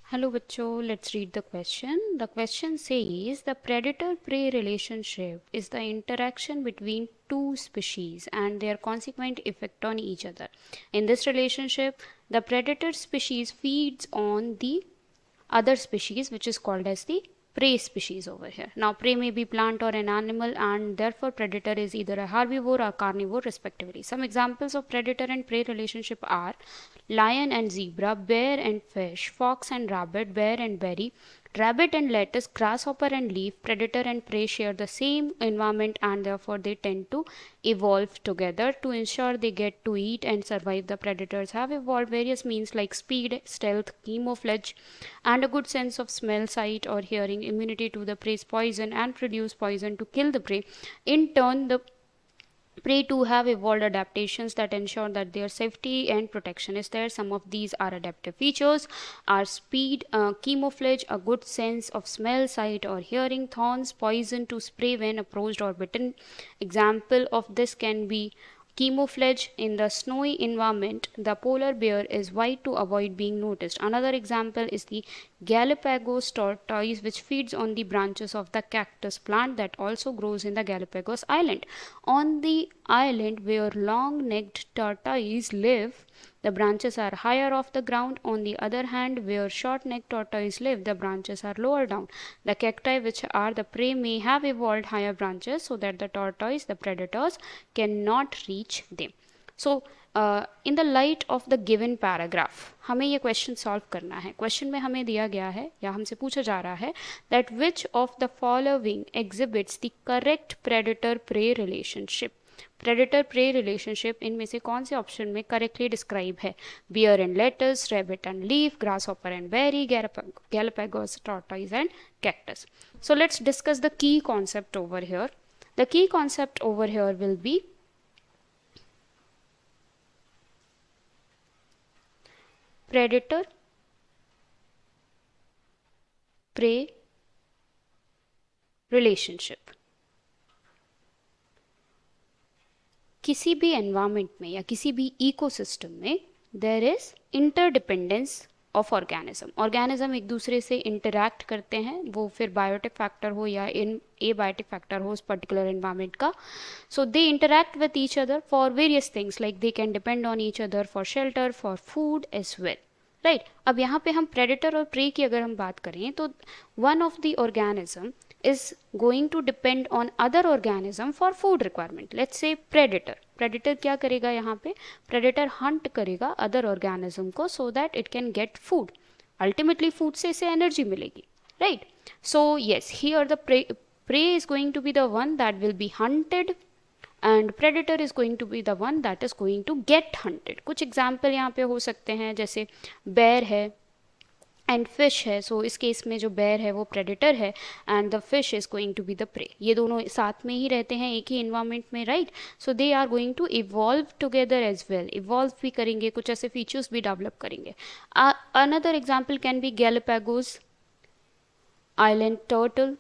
Hello bachcho, let's read the question. The question says the predator-prey relationship is the interaction between two species and their consequent effect on each other. In this relationship, the predator species feeds on the other species, which is called as the prey species over here. Now prey may be plant or an animal, and therefore predator is either a herbivore or carnivore respectively. Some examples of predator and prey relationship are lion and zebra, bear and fish, fox and rabbit, bear and berry, rabbit and lettuce, grasshopper and leaf. Predator and prey share the same environment and therefore they tend to evolve together to ensure they get to eat and survive. The predators have evolved various means like speed, stealth, camouflage, and a good sense of smell, sight, or hearing, immunity to the prey's poison, and produce poison to kill the prey. In turn, the prey too have evolved adaptations that ensure that their safety and protection is there. Some of these are adaptive features are speed, camouflage, a good sense of smell, sight, or hearing, thorns, poison to spray when approached or bitten. Example of this can be camouflage. In the snowy environment, the polar bear is white to avoid being noticed. Another example is the Galapagos tortoise, which feeds on the branches of the cactus plant that also grows in the Galapagos Island. On the island where long-necked tortoise live, the branches are higher off the ground. On the other hand, where short-necked tortoise live, the branches are lower down. The cacti, which are the prey, may have evolved higher branches so that the tortoise, the predators, cannot reach them. So, in the light of the given paragraph, हमें ये question solve करना है. Question में हमें दिया गया है या हमसे पूछा जा रहा है that which of the following exhibits the correct predator-prey relationship. Predator prey relationship इनमें से कौन से ऑप्शन में करेक्टली डिस्क्राइब है? Bear and lettuce, rabbit and leaf, grasshopper and berry, Galapagos tortoise and cactus. So let's discuss the key concept over here. The key concept over here will be predator prey relationship. किसी भी environment में या किसी भी ecosystem में there is interdependence of organism एक दूसरे से इंटरैक्ट करते हैं, वो फिर बायोटिक फैक्टर हो या इन ए बायोटिक फैक्टर हो उस पर्टिकुलर एनवायरमेंट का. So they interact with each other for various things like they can depend on each other for shelter, for food as well. Right, अब यहाँ पे हम प्रेडेटर और प्रे की अगर हम बात करें तो one of the organism is going to depend on other organism for food requirement. Let's say predator क्या करेगा यहाँ पे? predator hunt करेगा other organism को so that it can get food. Ultimately food से इसे energy मिलेगी, right? So yes, here the prey is going to be the one that will be hunted and predator is going to be the one that is going to get hunted. कुछ example यहाँ पे हो सकते हैं, जैसे bear है and fish है. सो इस केस में जो बेयर है वो प्रेडेटर है and the fish is going to be the prey. ये दोनों साथ में ही रहते हैं एक ही इन्वायरमेंट में, right? So they are going to evolve together as well. Evolve भी करेंगे, कुछ ऐसे फीचर्स भी डेवलप करेंगे. Another example can be Galapagos island turtle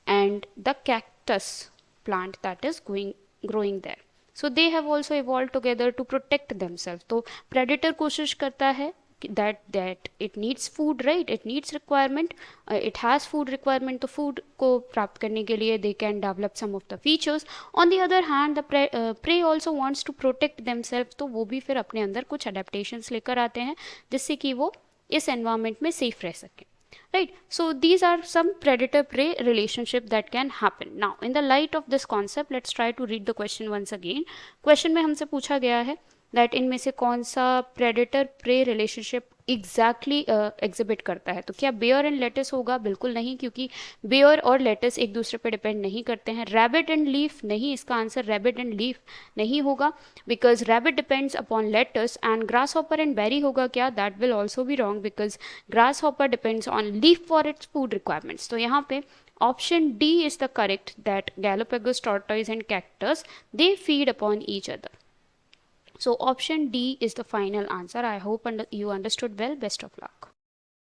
and the cactus plant that is growing there. So they have also evolved together to protect themselves. तो predator कोशिश करता है that it needs food, right? It needs requirement, it has food requirement. तो food को प्राप्त करने के लिए they can develop some of the features. On the other hand, the prey also wants to protect themselves. तो वो भी फिर अपने अंदर कुछ adaptations लेकर आते हैं जिससे कि वो इस environment में safe रह सके. Right, so these are some predator prey relationship that can happen. Now in the light of this concept, let's try to read the question once again. Question में हमसे पूछा गया है that इनमें से कौन सा predator prey relationship exactly exhibit करता है. तो क्या बेयर एंड लेटस होगा? बिल्कुल नहीं, क्योंकि बेयर और लेटस एक दूसरे पर डिपेंड नहीं करते हैं. रैबिट एंड लीफ नहीं, इसका आंसर रैबिट एंड लीफ नहीं होगा because rabbit depends upon lettuce. And grasshopper and berry होगा क्या? That will also be wrong because grasshopper depends on leaf for its food requirements. तो यहाँ पे option D is the correct, that Galapagos tortoise and cactus, they feed upon each other. So option D is the final answer. I hope you understood well. Best of luck.